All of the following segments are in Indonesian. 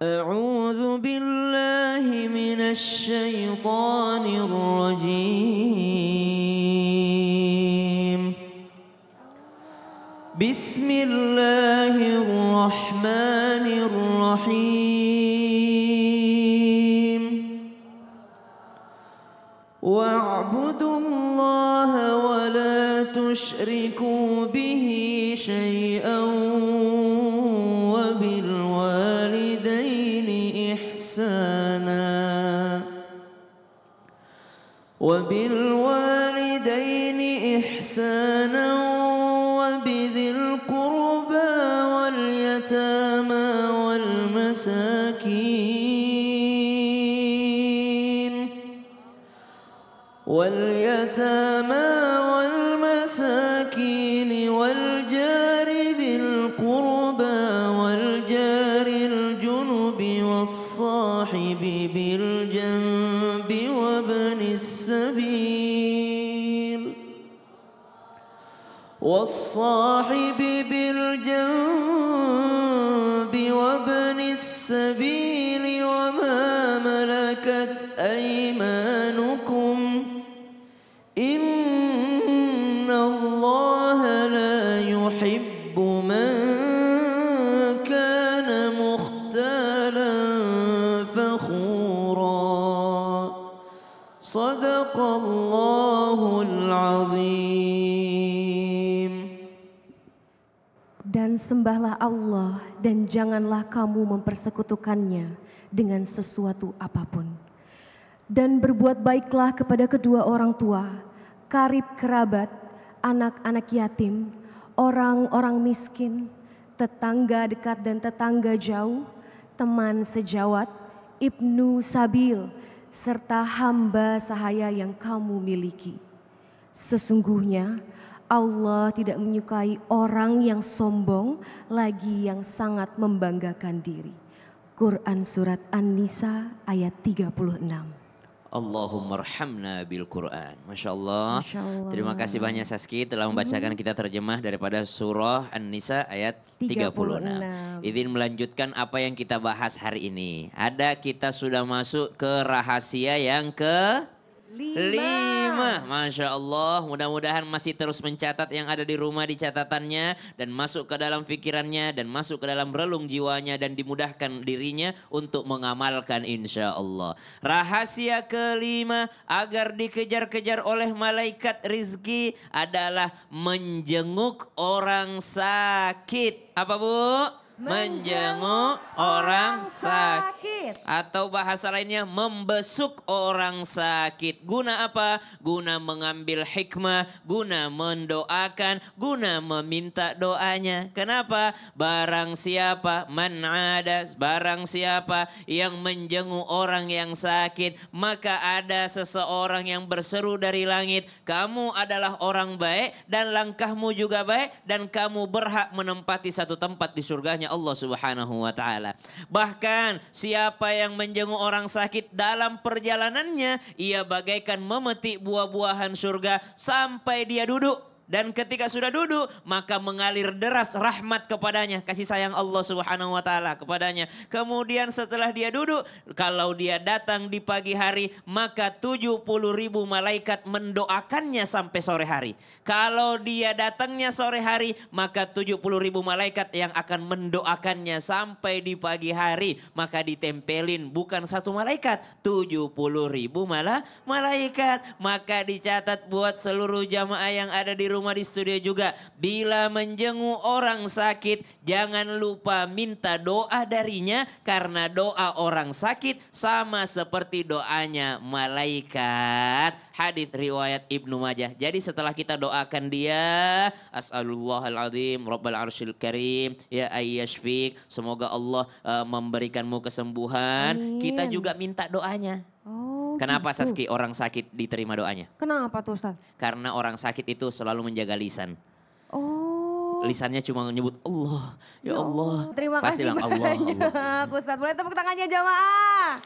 أعوذ بالله من الشيطان الرجيم بسم الله الرحمن الرحيم واعبدوا الله ولا تشركوا به شيئا وبالوالدين إحسانا وبذي القربى واليتامى والمساكين والجار ذي القربى والجار الجنب والصاحب بالجنب وابن السبيل وما ملكت أيمانكم إن الله لا يحب من كان مختالا فخورا صدق الله العظيم. Dan sembahlah Allah dan janganlah kamu mempersekutukannya dengan sesuatu apapun. Dan berbuat baiklah kepada kedua orang tua, karib kerabat, anak-anak yatim, orang-orang miskin, tetangga dekat dan tetangga jauh, teman sejawat, ibnu sabil, serta hamba sahaya yang kamu miliki. Sesungguhnya Allah tidak menyukai orang yang sombong, lagi yang sangat membanggakan diri. Quran Surat An-Nisa ayat 36. Allahumma arhamna bil Quran. Masya Allah. Terima kasih banyak Saski telah membacakan kita terjemah daripada surah An-Nisa ayat 36. Izin melanjutkan apa yang kita bahas hari ini. Kita sudah masuk ke rahasia yang ke 5. Masya Allah, mudah-mudahan masih terus mencatat yang ada di rumah di catatannya dan masuk ke dalam pikirannya dan masuk ke dalam relung jiwanya dan dimudahkan dirinya untuk mengamalkan insya Allah. Rahasia ke-5 agar dikejar-kejar oleh malaikat rizki adalah menjenguk orang sakit. Apa Bu? Menjenguk orang sakit. Atau bahasa lainnya membesuk orang sakit. Guna apa? Guna mengambil hikmah, guna mendoakan, guna meminta doanya. Kenapa? Barang siapa yang menjenguk orang yang sakit, maka ada seseorang yang berseru dari langit, kamu adalah orang baik dan langkahmu juga baik dan kamu berhak menempati satu tempat di surganya Allah Subhanahu wa taala. Bahkan siapa yang menjenguk orang sakit dalam perjalanannya, ia bagaikan memetik buah-buahan surga sampai dia duduk. Dan ketika sudah duduk, maka mengalir deras rahmat kepadanya. Kasih sayang Allah Subhanahu wa ta'ala kepadanya. Kemudian setelah dia duduk, kalau dia datang di pagi hari, maka 70.000 malaikat mendoakannya sampai sore hari. Kalau dia datangnya sore hari, maka 70.000 malaikat yang akan mendoakannya sampai di pagi hari. Maka ditempelin bukan satu malaikat, 70.000 malaikat. Maka dicatat buat seluruh jamaah yang ada di rumah di studio juga, bila menjenguk orang sakit jangan lupa minta doa darinya, karena doa orang sakit sama seperti doanya malaikat. Hadits riwayat Ibnu Majah. Jadi setelah kita doakan dia, as'alullahal azim rabbal arsyil karim ya ayyashfik, semoga Allah memberikanmu kesembuhan. Amin. Kita juga minta doanya. Kenapa gitu? Saski orang sakit diterima doanya? Kenapa tuh Ustaz? Karena orang sakit itu selalu menjaga lisan. Lisannya cuma menyebut Allah, ya Allah. Terima pasti kasih banyak Ustaz. Boleh tepuk tangannya jamaah.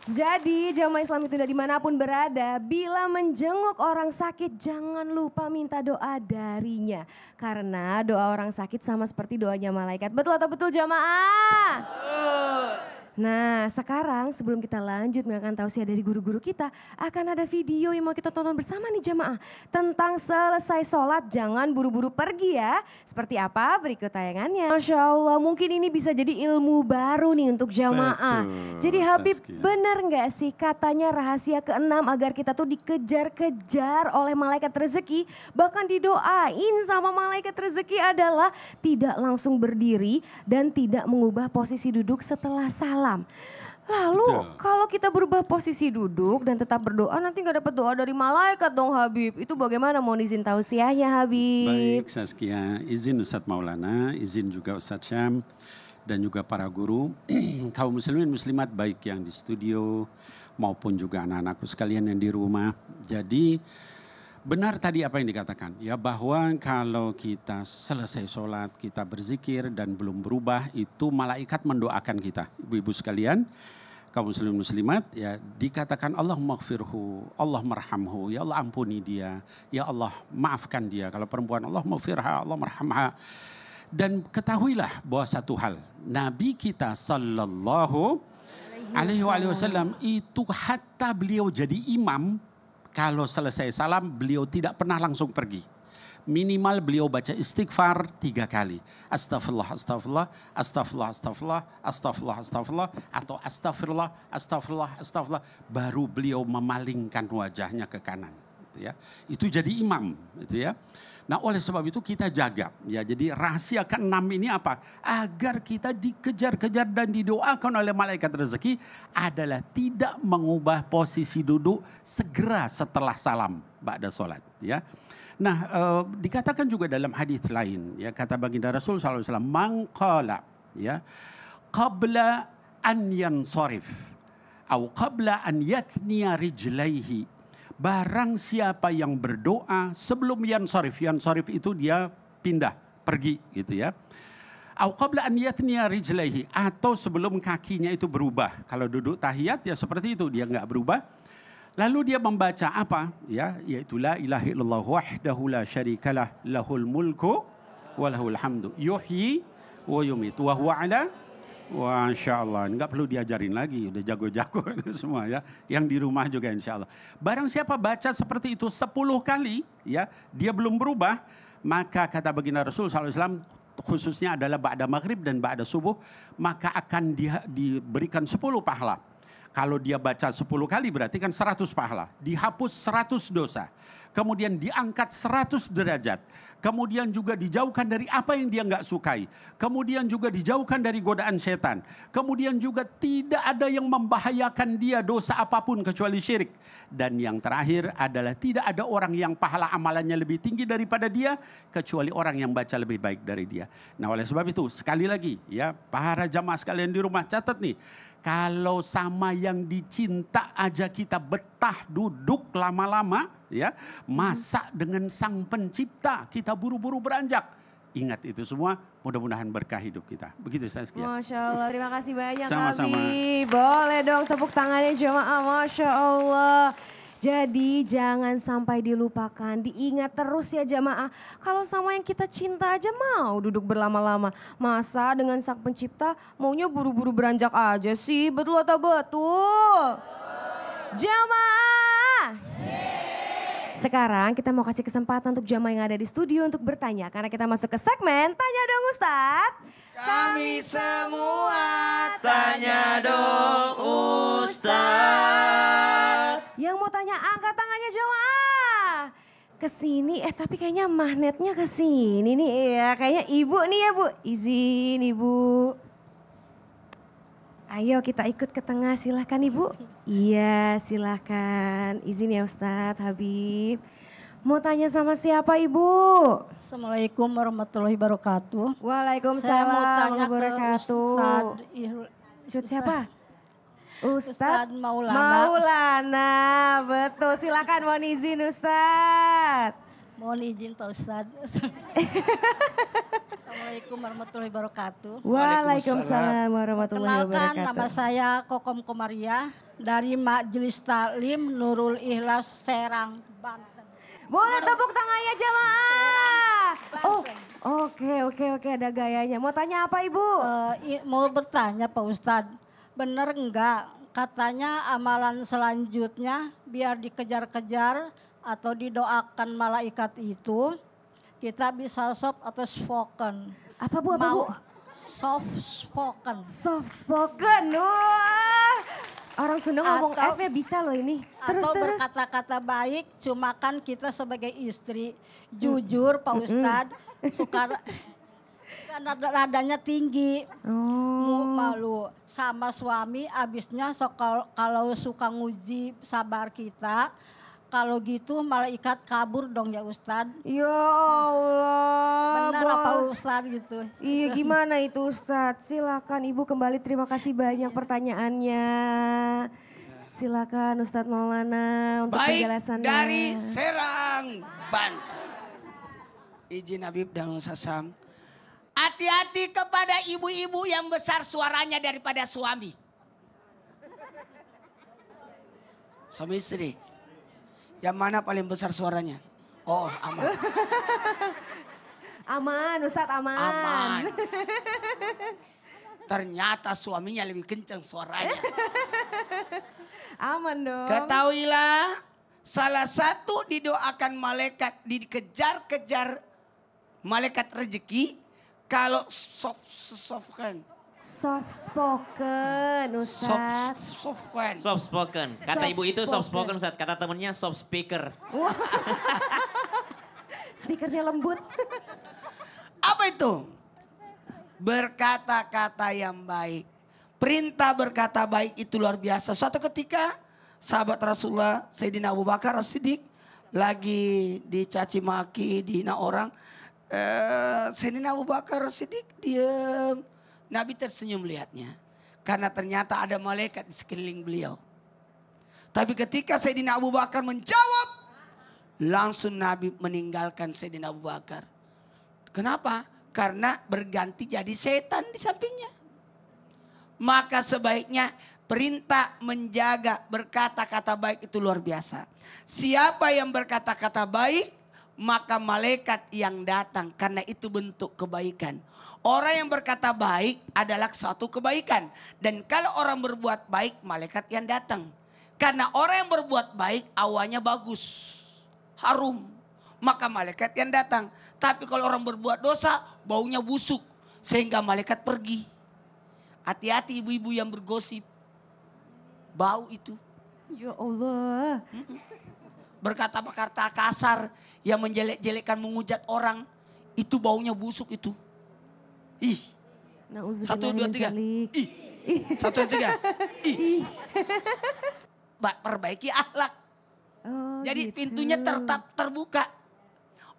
Jadi jamaah Islam itu dimanapun berada, bila menjenguk orang sakit jangan lupa minta doa darinya. Karena doa orang sakit sama seperti doanya malaikat. Betul atau betul jamaah? Nah, sekarang sebelum kita lanjut mendengarkan tausiah dari guru-guru kita, akan ada video yang mau kita tonton bersama nih jamaah. Tentang selesai sholat jangan buru-buru pergi ya. Seperti apa berikut tayangannya. Masya Allah, mungkin ini bisa jadi ilmu baru nih untuk jamaah. Betul, jadi Habib, Saskia. benar nggak sih katanya rahasia keenam agar kita tuh dikejar-kejar oleh malaikat rezeki. Bahkan didoain sama malaikat rezeki adalah tidak langsung berdiri dan tidak mengubah posisi duduk setelah salam. Lalu Betul. kalau kita berubah posisi duduk dan tetap berdoa nanti gak dapat doa dari malaikat dong Habib. Itu bagaimana mau izin tausiahnya Habib? Baik Saskia, izin Ustadz Maulana, izin juga Ustadz Syam dan juga para guru, kaum muslimin muslimat baik yang di studio maupun juga anak-anakku sekalian yang di rumah. Jadi benar tadi apa yang dikatakan ya, bahwa kalau kita selesai sholat kita berzikir dan belum berubah itu malaikat mendoakan kita. Ibu-ibu sekalian, kaum muslimin muslimat ya, dikatakan Allah maghfirhu, Allah marhamhu, ya Allah ampuni dia, ya Allah maafkan dia. Kalau perempuan Allah maghfirha, Allah marhamha. Dan ketahuilah bahwa satu hal, Nabi kita sallallahu alaihi wasallam itu hatta beliau jadi imam, kalau selesai salam beliau tidak pernah langsung pergi. Minimal beliau baca istighfar 3 kali. Astagfirullah, astagfirullah, astagfirullah, astagfirullah, astagfirullah, astagfirullah. Atau astagfirullah, astagfirullah, astagfirullah. Baru beliau memalingkan wajahnya ke kanan. Itu jadi imam. Nah oleh sebab itu kita jaga. Ya, jadi rahasia ke-6 ini apa? Agar kita dikejar-kejar dan didoakan oleh malaikat rezeki adalah tidak mengubah posisi duduk segera setelah salam ba'da sholat. Ya. Nah dikatakan juga dalam hadis lain. Ya, kata baginda Rasul SAW, man qala ya, qabla an yansarif atau qabla an yathniya rijlaihi. Barang siapa yang berdoa sebelum yansarif itu dia pindah, pergi gitu ya. Au qabla an yathniya rijlaihi, atau sebelum kakinya itu berubah. Kalau duduk tahiyat ya seperti itu, dia enggak berubah. Lalu dia membaca apa? Ya, yaitu la ilaha illallah wahdahu la syarikalah lahul mulku wa lahul hamdu yuhyi wa yumitu wa huwa ala. Masya Allah, enggak perlu diajarin lagi, udah jago-jago semua ya. Yang di rumah juga insya Allah. Barang siapa baca seperti itu 10 kali, ya, dia belum berubah, maka kata baginda Rasul SAW, khususnya adalah ba'da maghrib dan ba'da subuh, maka akan diberikan 10 pahala. Kalau dia baca 10 kali berarti kan 100 pahala. Dihapus 100 dosa. Kemudian diangkat 100 derajat. Kemudian juga dijauhkan dari apa yang dia nggak sukai. Kemudian juga dijauhkan dari godaan setan. Kemudian juga tidak ada yang membahayakan dia dosa apapun kecuali syirik. Dan yang terakhir adalah tidak ada orang yang pahala amalannya lebih tinggi daripada dia kecuali orang yang baca lebih baik dari dia. Nah oleh sebab itu sekali lagi ya, para jamaah sekalian di rumah catat nih. Kalau sama yang dicinta aja kita betah duduk lama-lama, ya, masa dengan sang pencipta kita buru-buru beranjak. Ingat itu semua, mudah-mudahan berkah hidup kita. Begitu Saskia. Masya Allah, terima kasih banyak Sama-sama. Habib. Boleh dong tepuk tangannya jemaah, Masya Allah. Jadi jangan sampai dilupakan, diingat terus ya jamaah. Kalau sama yang kita cinta aja mau duduk berlama-lama. Masa dengan sang pencipta maunya buru-buru beranjak aja sih, betul atau betul? Jamaah. Sekarang kita mau kasih kesempatan untuk jamaah yang ada di studio untuk bertanya. Karena kita masuk ke segmen Tanya Dong Ustadz. Kami semua tanya dong Ustadz. Yang mau tanya angkat tangannya jemaah. Kesini, tapi kayaknya magnetnya ke sini nih ya. Kayaknya ibu nih ya bu. Izin ibu. Ayo kita ikut ke tengah, silahkan ibu. Iya silahkan. Izin ya Ustadz Habib. Mau tanya sama siapa ibu? Assalamualaikum warahmatullahi wabarakatuh. Waalaikumsalam Saya mau tanya warahmatullahi ke wabarakatuh. Ustadz siapa? Ustadz Maulana. Maulana, betul. Silakan mohon izin Ustadz. Mohon izin Pak Ustadz. Assalamualaikum warahmatullahi wabarakatuh. Waalaikumsalam warahmatullahi Perkenalkan wabarakatuh. nama saya Kokom Komaria dari Majelis Taklim Nurul Ikhlas Serang, Banten. Boleh tepuk tangannya jemaah. Oh, oke ada gayanya. Mau tanya apa ibu? Mau bertanya Pak Ustadz, bener enggak? Katanya amalan selanjutnya biar dikejar-kejar atau didoakan malaikat itu kita bisa soft atau spoken. Apa Bu, apa Bu? Soft spoken. Soft spoken, wah. Orang Sunda ngomong Atau- F ya bisa loh ini. Terus, atau terus. berkata-kata baik, cuma kan kita sebagai istri jujur Pak Ustadz suka karena nadanya tinggi, malu sama suami abisnya kalau suka nguji sabar kita, kalau gitu malaikat kabur dong ya Ustadz. Ya Allah. Benar apa Ustadz gitu? Iya gimana itu Ustadz? Silakan Ibu kembali, terima kasih banyak pertanyaannya. Silakan Ustadz Maulana untuk Baik, penjelasannya. dari Serang, Banten. Izin Habib dan Ustaz Sam. Hati-hati kepada ibu-ibu yang besar suaranya daripada suami. Suami istri. Yang mana paling besar suaranya? Oh, aman. Aman Ustadz, aman. Aman. Ternyata suaminya lebih kencang suaranya. Aman dong. Ketahuilah, salah satu didoakan malaikat, dikejar-kejar malaikat rezeki. Kalau soft kan. Soft spoken Ustadz. Soft kan. Soft spoken. Kata ibu itu soft spoken Ustaz. Kata temennya soft speaker. Wah. Speakernya lembut. Apa itu? Berkata-kata yang baik. Perintah berkata baik itu luar biasa. Suatu ketika sahabat Rasulullah Sayyidina Abu Bakar As-Siddiq lagi dicaci maki, dihina orang. Sayyidina Abu Bakar As-Siddiq diam. Nabi tersenyum melihatnya. Karena ternyata ada malaikat di sekeliling beliau. Tapi ketika Sayyidina Abu Bakar menjawab, langsung Nabi meninggalkan Sayyidina Abu Bakar. Kenapa? Karena berganti jadi setan di sampingnya. Maka sebaiknya perintah menjaga berkata-kata baik itu luar biasa. Siapa yang berkata-kata baik, maka malaikat yang datang karena itu bentuk kebaikan. Orang yang berkata baik adalah suatu kebaikan. Dan kalau orang berbuat baik, malaikat yang datang. Karena orang yang berbuat baik awalnya bagus, harum. Maka malaikat yang datang. Tapi kalau orang berbuat dosa, baunya busuk. Sehingga malaikat pergi. Hati-hati ibu-ibu yang bergosip. Bau itu. Ya Allah. Berkata-kata kasar yang menjelek-jelekkan, menghujat orang. Itu baunya busuk itu. Ih. Satu, dua, tiga. Ih. Satu, dua, tiga. Ih. Perbaiki akhlak. Oh, Jadi gitu. pintunya tetap terbuka.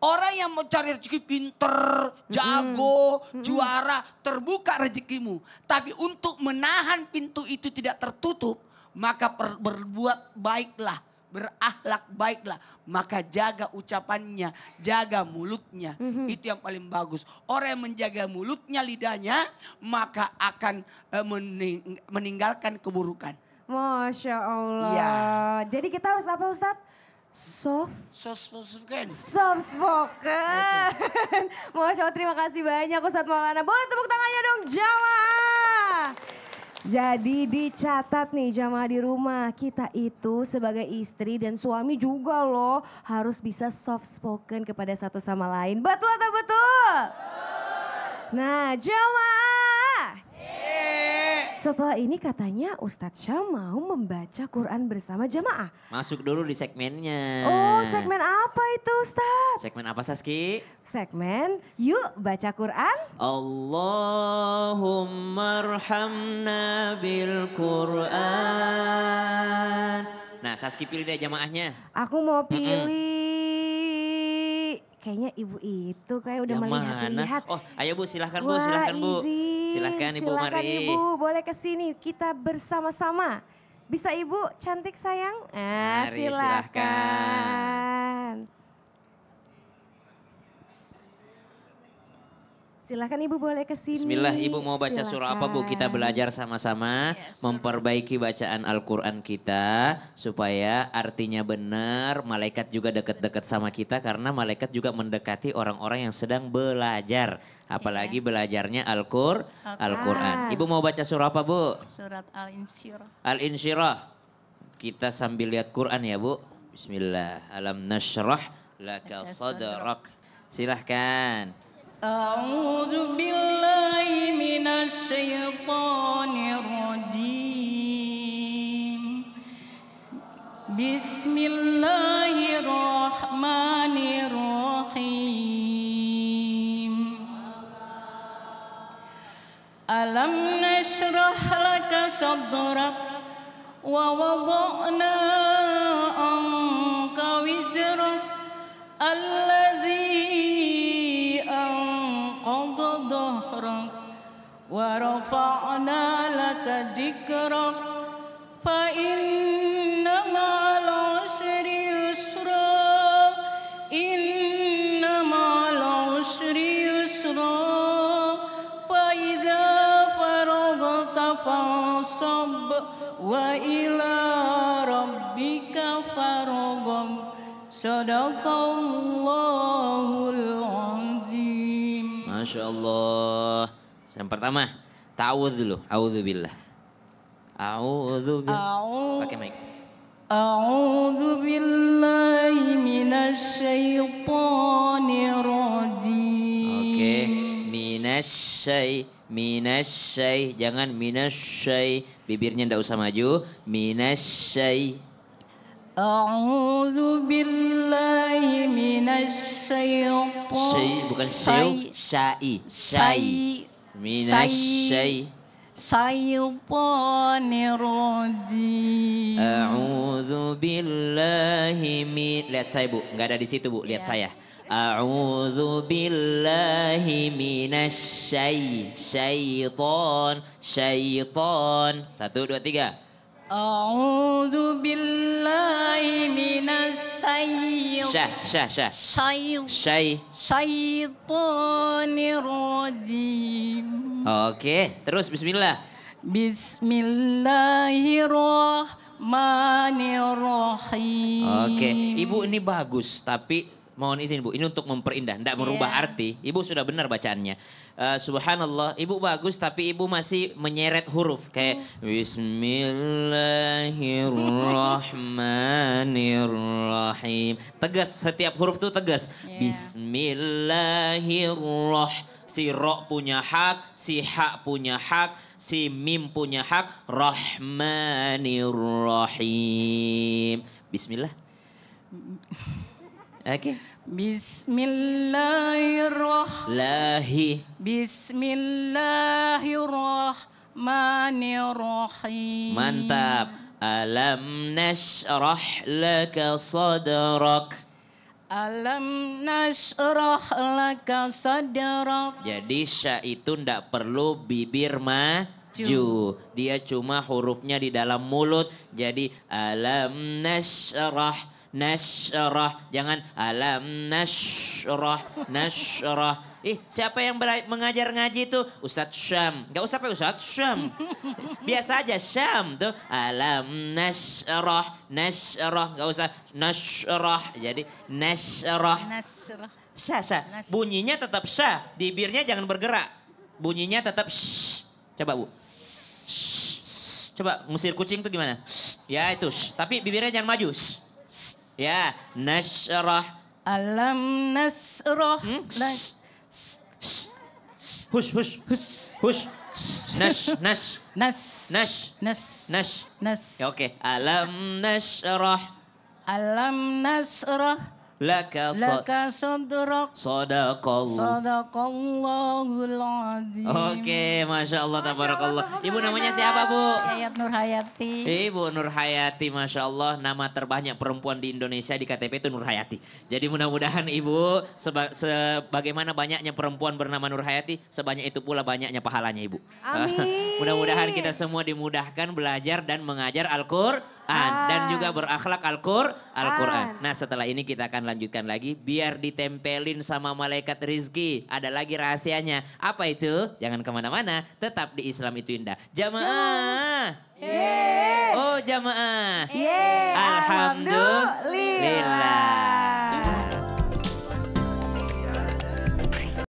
Orang yang mau cari rezeki pinter, jago, juara, terbuka rezekimu. Tapi untuk menahan pintu itu tidak tertutup, maka berbuat baiklah, berakhlak baiklah. Maka jaga ucapannya, jaga mulutnya. Itu yang paling bagus. Orang yang menjaga mulutnya, lidahnya, maka akan meninggalkan keburukan. Masya Allah. Ya. Jadi kita harus apa Ustadz? Soft Spoken. Masya Allah, terima kasih banyak Ustadz Maulana. Boleh tepuk tangannya dong jamaah. Jadi dicatat nih jamaah di rumah, kita itu sebagai istri dan suami juga loh harus bisa soft spoken kepada satu sama lain. Betul atau betul? Nah jamaah. Setelah ini katanya Ustadz Syam mau membaca Quran bersama jamaah. Masuk dulu di segmennya. Oh segmen apa itu Ustadz? Segmen apa Saski? Segmen yuk baca Quran. Allahumma arhamna bil Quran. Nah Saski pilih deh jamaahnya. Aku mau pilih. Kayaknya ibu itu kayak udah Yang melihat-lihat. mana? Oh ayo Bu silahkan Bu, Wah, silahkan Bu. izin. Silahkan Ibu Silakan mari. Ibu, boleh kesini kita bersama-sama. Bisa Ibu cantik sayang? Mari, silakan. Silakan Ibu boleh ke sini. Bismillah, Ibu mau baca surah apa Bu? Kita belajar sama-sama memperbaiki bacaan Al-Quran kita supaya artinya benar, malaikat juga dekat-dekat sama kita karena malaikat juga mendekati orang-orang yang sedang belajar. Apalagi belajarnya Al-Quran. Ibu mau baca surah apa Bu? Surat Al-Insyirah. Al-Insyirah. Kita sambil lihat Quran ya Bu. Bismillah. Alam nashrah laka sadrak. Silahkan. A'udzu billahi minasy syaithanir rajim. Bismillahirrahmanirrahim. Alam nashrah laka sadrak wa wada'na anka wizrak alladzi anqadha dhahrak wa rafa'na laka dzikrak fa inna ma'al usri yusra inna ma'al usri yusra fa idza faragta fansab wa ila rabbika farghab. Sadaqallahul azim. Masya Allah. Yang pertama, ta'awudz dulu. A'udzubillah. A'udzubillah. Pakai mic. A'udzu billahi minasy syaithanir rajim. Oke, minasyai, jangan minasyai, bibirnya ndak usah maju. Minasyai. A'udzu billahi minasy syaithanir Syai bukan syai. Minasyai. Syaitanir rajim. A'udzu billahi min. Lihat saya Bu, nggak ada di situ Bu, lihat saya. A'udzu billahi syaitan. 1, 2, 3. A'udzu billahi minasy syaitanir rajim. Oke, terus bismillah. Bismillahirrahmanirrahim. Oke, Ibu ini bagus tapi mohon izin Bu, ini untuk memperindah, tidak merubah arti. Ibu sudah benar bacaannya. Subhanallah, Ibu bagus tapi Ibu masih menyeret huruf kayak Bismillahirrahmanirrahim. Tegas, setiap huruf tuh tegas. Bismillahirrahmanirrahim. Si ro punya hak, si ha punya hak, si mim punya hak. Rahmanirrahim. Bismillah. Oke. Bismillahirrahmanirrahim. Bismillahirrahmanirrahim. Mantap. Alam nashrah laka sadrak. Alam nashrah laka sadrak. Jadi sya itu ndak perlu bibir maju. Dia cuma hurufnya di dalam mulut. Jadi alam nashrah. Jangan alam nashrah. Siapa yang mengajar ngaji itu? Ustadz Syam. Gak usah pakai Ustadz Syam. Biasa aja Syam tuh. Alam nashrah. Gak usah nashrah. Jadi nashrah. Sya. Bunyinya tetap sya. Bibirnya jangan bergerak. Bunyinya tetap shh. Coba Bu. Coba ngusir kucing tuh gimana? Ya itu. Tapi bibirnya jangan maju. Ya, nashrah. Alam nasrah. Hush. Nash. Ya, oke. Alam nashrah. Alam nasrah. Laka sadrak. Sadaqallahul azim. Oke, Masya Allah, tabarakallah. Ibu namanya siapa Bu? Yayat Nur Hayati. Ibu Nur Hayati, Masya Allah. Nama terbanyak perempuan di Indonesia di KTP itu Nur Hayati. Jadi mudah-mudahan Ibu sebagaimana banyaknya perempuan bernama Nur Hayati, sebanyak itu pula banyaknya pahalanya Ibu. Amin. Mudah-mudahan kita semua dimudahkan belajar dan mengajar Al-Quran. dan juga berakhlak Al-Quran. Nah setelah ini kita akan lanjutkan lagi biar ditempelin sama malaikat rizki. Ada lagi rahasianya. Apa itu? Jangan kemana-mana, tetap di Islam itu indah. Jamaah. Oh jamaah. Alhamdulillah.